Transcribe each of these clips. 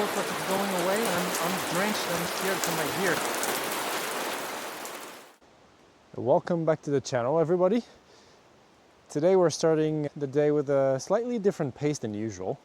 looks like it's going away, and I'm drenched and scared for my gear. Welcome back to the channel, everybody. Today we're starting the day with a slightly different pace than usual.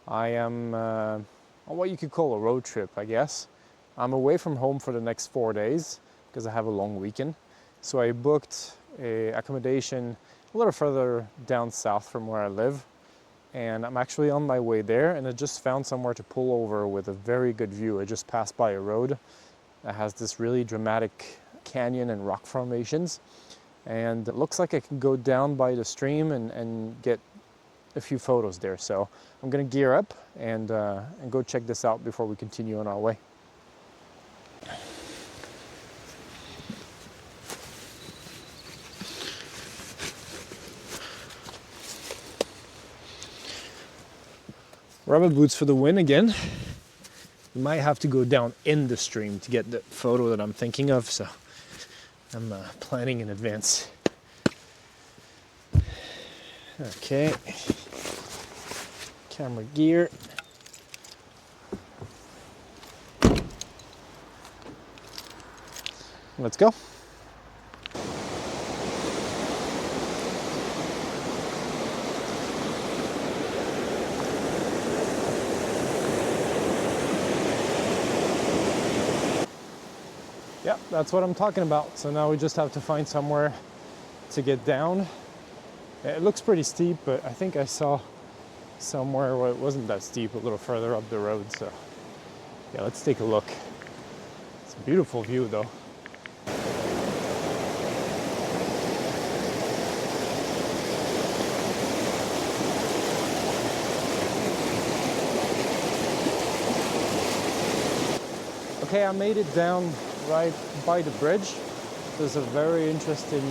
I am on what you could call a road trip, I guess. I'm away from home for the next 4 days because I have a long weekend. So I booked a accommodation a little further down south from where I live. And I'm actually on my way there, and I just found somewhere to pull over with a very good view. I just passed by a road that has this really dramatic canyon and rock formations. And it looks like I can go down by the stream and get a few photos there. So I'm gonna gear up and go check this out before we continue on our way. Rubber boots for the win again. You might have to go down in the stream to get the photo that I'm thinking of, so I'm planning in advance. Okay, camera gear. Let's go. Yeah, that's what I'm talking about. So now we just have to find somewhere to get down. It looks pretty steep, but I think I saw somewhere where it wasn't that steep, a little further up the road. So yeah, let's take a look. It's a beautiful view though. Okay, I made it down right by the bridge. There's a very interesting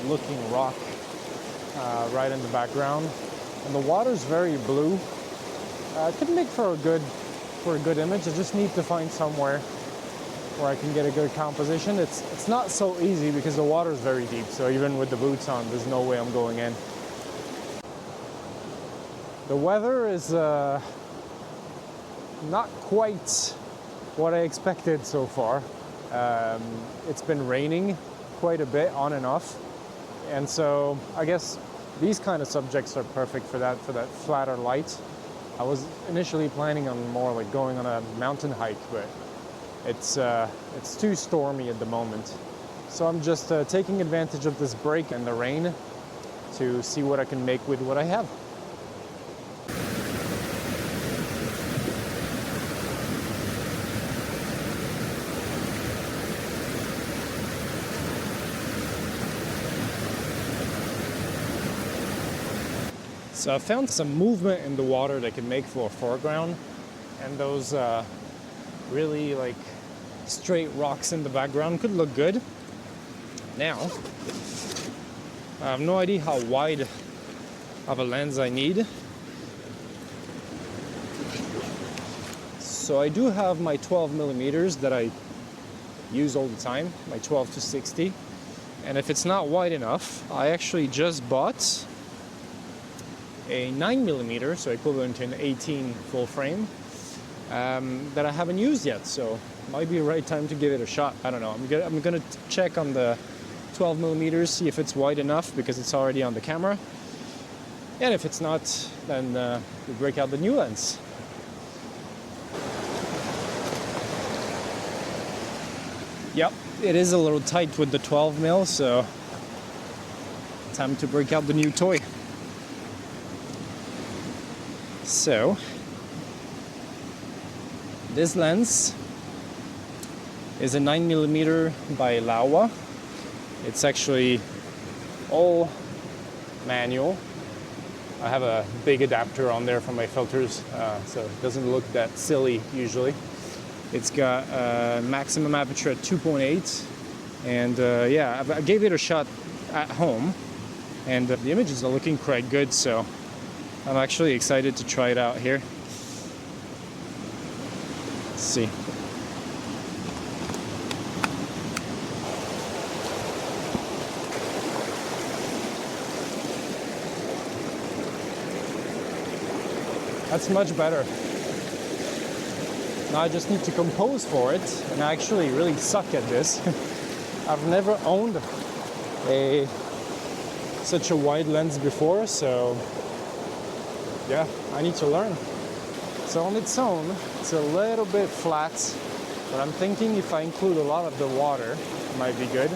looking rock right in the background, and the water's very blue. It could make for a good image. I just need to find somewhere where I can get a good composition. It's not so easy because the water is very deep, so even with the boots on, there's no way I'm going in. The weather is not quite what I expected so far. It's been raining quite a bit on and off, and so I guess these kind of subjects are perfect for that flatter light. I was initially planning on more like going on a mountain hike, but it's too stormy at the moment. So I'm just taking advantage of this break and the rain to see what I can make with what I have. So I found some movement in the water that can make for a foreground, and those really like straight rocks in the background could look good. Now, I have no idea how wide of a lens I need. So I do have my 12mm that I use all the time, my 12 to 60. And if it's not wide enough, I actually just bought a 9mm, so equivalent to an 18 full frame, that I haven't used yet, so it might be the right time to give it a shot. I don't know. I'm gonna check on the 12mm, see if it's wide enough because it's already on the camera, and if it's not, then we break out the new lens. Yep, it is a little tight with the 12mm, so time to break out the new toy. So, this lens is a 9mm by Laowa. It's actually all manual. I have a big adapter on there for my filters, so it doesn't look that silly usually. It's got a maximum aperture at 2.8, and yeah, I gave it a shot at home, and the images are looking quite good, so I'm actually excited to try it out here. Let's see. That's much better. Now I just need to compose for it, and I actually really suck at this. I've never owned such a wide lens before, so yeah, I need to learn. So on its own, it's a little bit flat, but I'm thinking if I include a lot of the water, it might be good,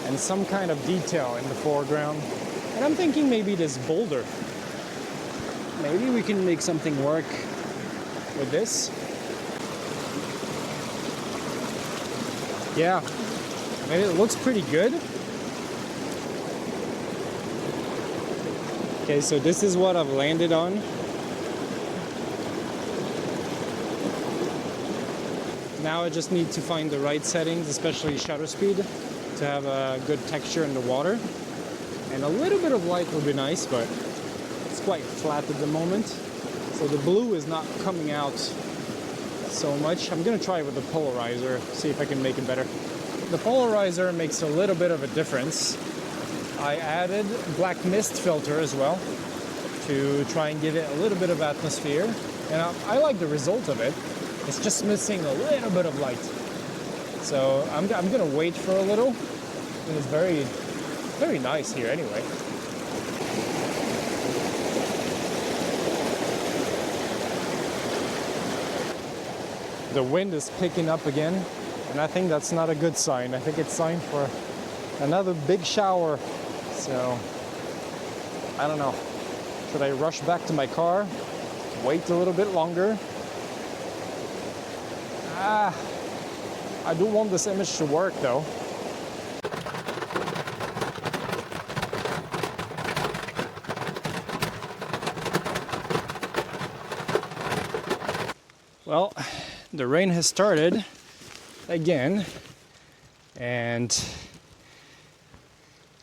and some kind of detail in the foreground. And I'm thinking maybe this boulder. Maybe we can make something work with this. Yeah, I mean, it looks pretty good. Okay, so this is what I've landed on. Now I just need to find the right settings, especially shutter speed, to have a good texture in the water. And a little bit of light would be nice, but it's quite flat at the moment. So the blue is not coming out so much. I'm gonna try it with the polarizer, see if I can make it better. The polarizer makes a little bit of a difference. I added black mist filter as well to try and give it a little bit of atmosphere. And I like the result of it. It's just missing a little bit of light. So I'm gonna wait for a little. And it's very, very nice here anyway. The wind is picking up again, and I think that's not a good sign. I think it's time for another big shower. So I don't know. Should I rush back to my car? Wait a little bit longer? I do want this image to work though. Well, the rain has started again, and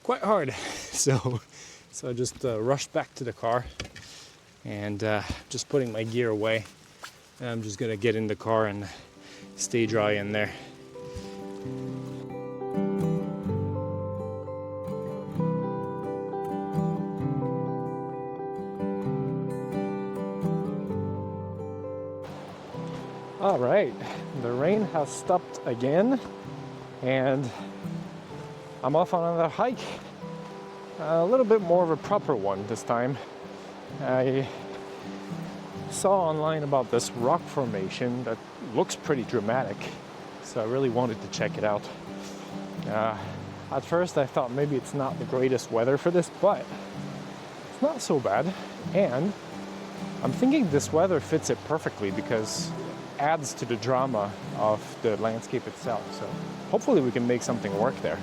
quite hard. So I just rushed back to the car and just putting my gear away. And I'm just gonna get in the car and stay dry in there. All right, the rain has stopped again, and I'm off on another hike. A little bit more of a proper one this time. I saw online about this rock formation that looks pretty dramatic, so I really wanted to check it out. At first I thought maybe it's not the greatest weather for this, but it's not so bad, and I'm thinking this weather fits it perfectly because it adds to the drama of the landscape itself, so hopefully we can make something work there.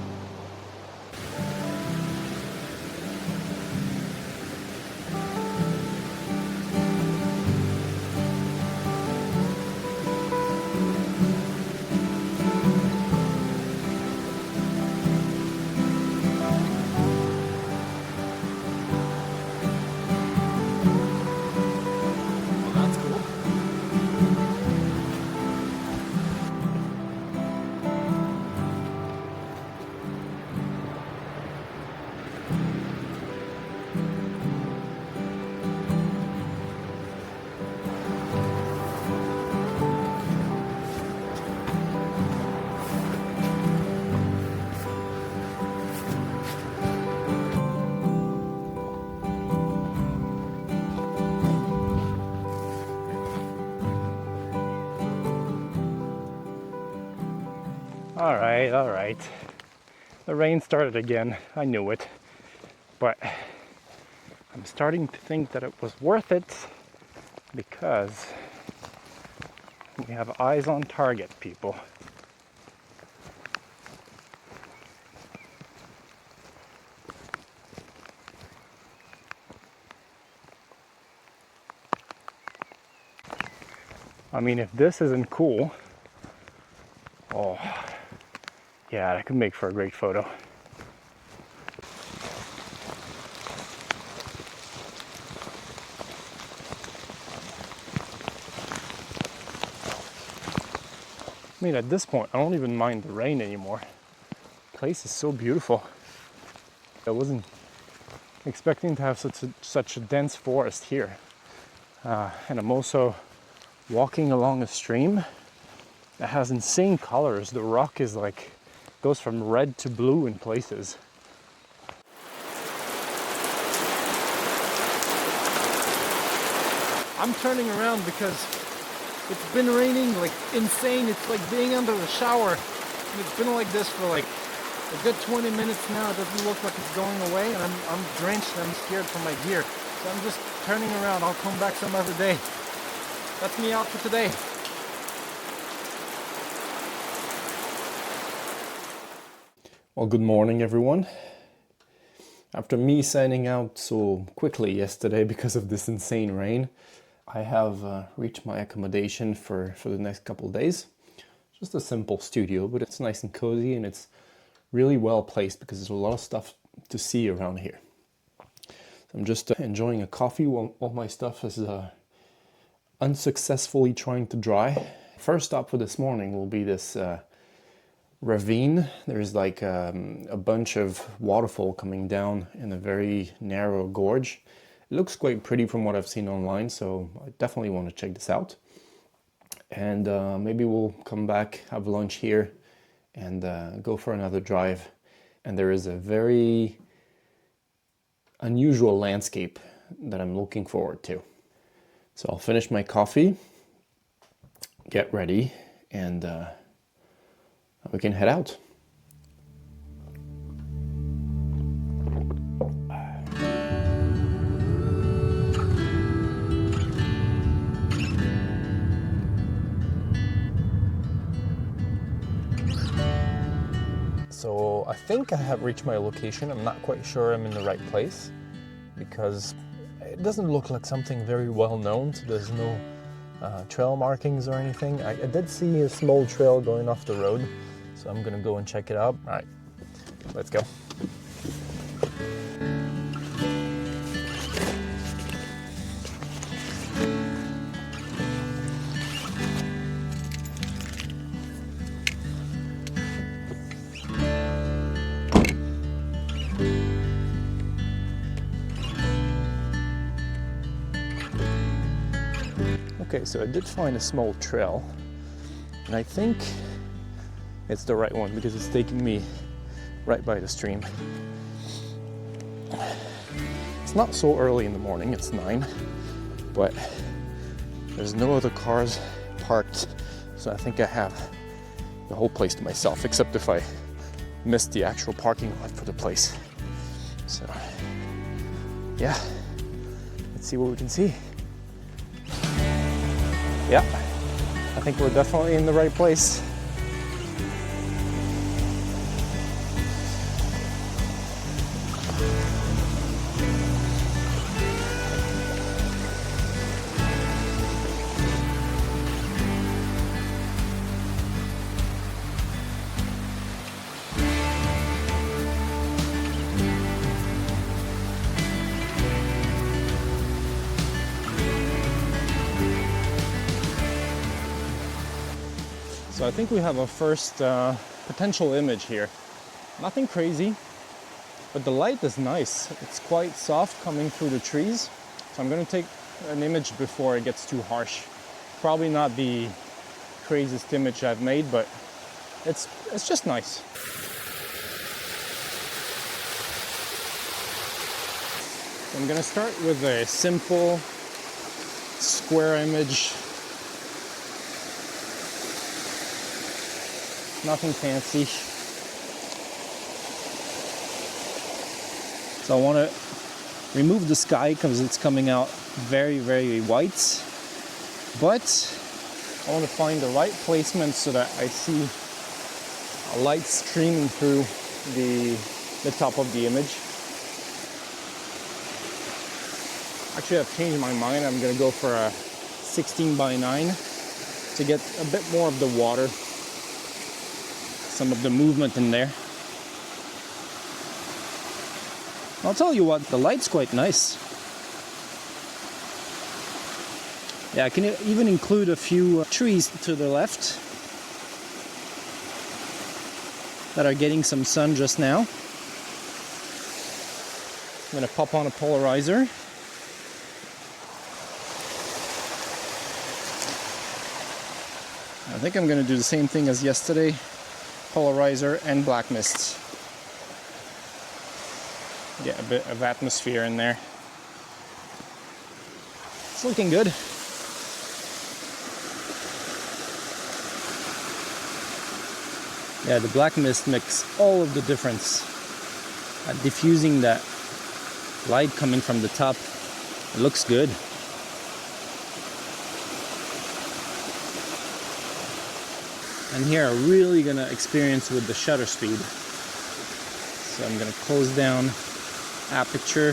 All right. The rain started again. I knew it. But I'm starting to think that it was worth it because we have eyes on target, people. I mean, if this isn't cool, oh, yeah, that could make for a great photo. I mean, at this point, I don't even mind the rain anymore. The place is so beautiful. I wasn't expecting to have such a dense forest here. And I'm also walking along a stream that has insane colors. The rock is like, goes from red to blue in places. I'm turning around because it's been raining like insane. It's like being under the shower. And it's been like this for like a good 20 minutes now. It doesn't look like it's going away, and I'm drenched and I'm scared for my gear. So I'm just turning around. I'll come back some other day. That's me out for today. Well, good morning, everyone. After me signing out so quickly yesterday because of this insane rain, I have reached my accommodation for the next couple of days. Just a simple studio, but it's nice and cozy, and it's really well placed because there's a lot of stuff to see around here. So I'm just enjoying a coffee while all my stuff is unsuccessfully trying to dry. First stop for this morning will be this ravine. There's like a bunch of waterfall coming down in a very narrow gorge. It looks quite pretty from what I've seen online, so I definitely want to check this out. And maybe we'll come back, have lunch here, and go for another drive. And there is a very unusual landscape that I'm looking forward to. So I'll finish my coffee, get ready, and we can head out. So I think I have reached my location. I'm not quite sure I'm in the right place because it doesn't look like something very well known. So there's no trail markings or anything. I did see a small trail going off the road, so I'm gonna go and check it out. All right, let's go. Okay, so I did find a small trail, and I think it's the right one because it's taking me right by the stream. It's not so early in the morning, it's 9, but there's no other cars parked, so I think I have the whole place to myself, except if I missed the actual parking lot for the place. So, yeah, let's see what we can see. Yeah, I think we're definitely in the right place. So I think we have a first potential image here. Nothing crazy, but the light is nice. It's quite soft coming through the trees. So I'm gonna take an image before it gets too harsh. Probably not the craziest image I've made, but it's just nice. So I'm gonna start with a simple square image. Nothing fancy. So I want to remove the sky because it's coming out very, very white. But I want to find the right placement so that I see a light streaming through the top of the image. Actually, I've changed my mind. I'm going to go for a 16:9 to get a bit more of the water. Some of the movement in there. I'll tell you what, the light's quite nice. Yeah, I can even include a few trees to the left that are getting some sun just now. I'm gonna pop on a polarizer. I think I'm going to do the same thing as yesterday, polarizer and black mist. Get a bit of atmosphere in there. It's looking good. Yeah, the black mist makes all of the difference at diffusing that light coming from the top. It looks good. And here I'm really gonna experience with the shutter speed. So I'm gonna close down aperture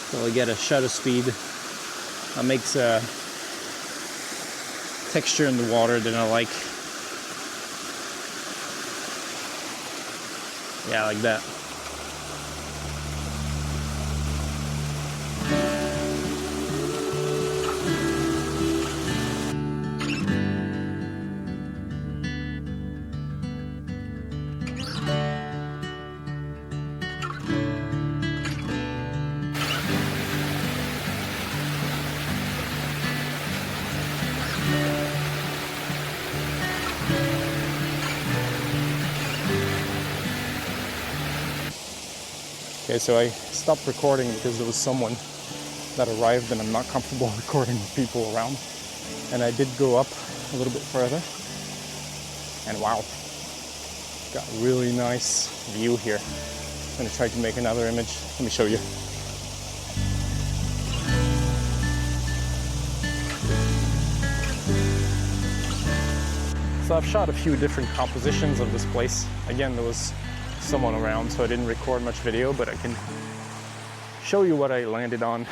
so I get a shutter speed that makes a texture in the water that I like. Yeah, like that. Okay, so I stopped recording because there was someone that arrived and I'm not comfortable recording with people around. And I did go up a little bit further. And wow, got a really nice view here. I'm gonna try to make another image. Let me show you. So I've shot a few different compositions of this place. Again, there was someone around, so I didn't record much video, but I can show you what I landed on.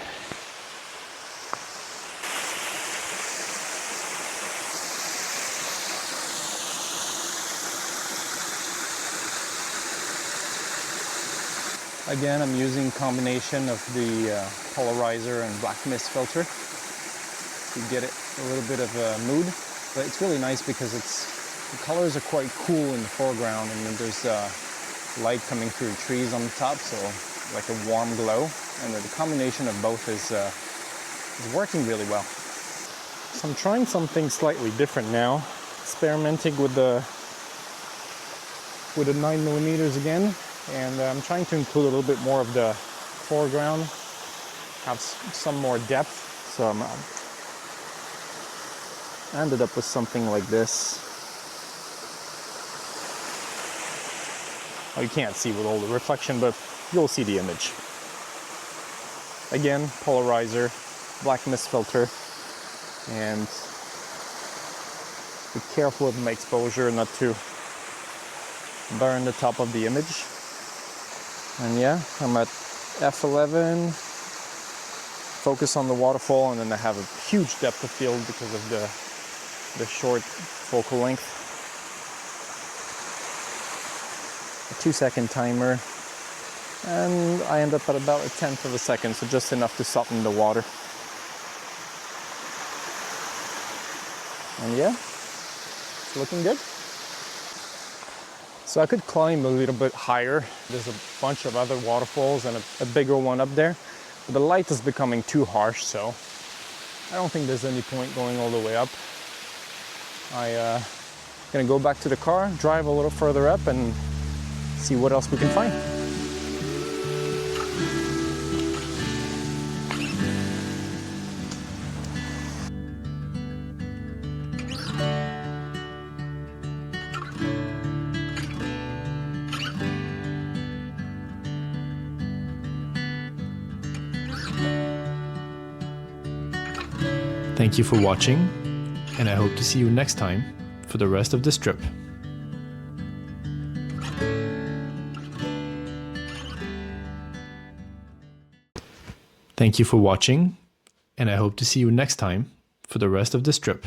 Again, I'm using combination of the polarizer and black mist filter to get it a little bit of a mood. But it's really nice because the colors are quite cool in the foreground, and then there's light coming through the trees on the top, so like a warm glow. And the combination of both is working really well. So I'm trying something slightly different now, experimenting with the 9mm again, and I'm trying to include a little bit more of the foreground, have some more depth. So I ended up with something like this. Oh, you can't see with all the reflection, but you'll see the image. Again, polarizer, black mist filter, and be careful with my exposure not to burn the top of the image. And yeah, I'm at f11, focus on the waterfall, and then I have a huge depth of field because of the short focal length. A 2-second timer, and I end up at about 1/10 of a second, so just enough to soften the water. And yeah, it's looking good. So I could climb a little bit higher. There's a bunch of other waterfalls and a bigger one up there, but the light is becoming too harsh, so I don't think there's any point going all the way up. I'm gonna go back to the car, drive a little further up, and see what else we can find. Thank you for watching, and I hope to see you next time for the rest of this trip. Thank you for watching, and I hope to see you next time for the rest of this trip.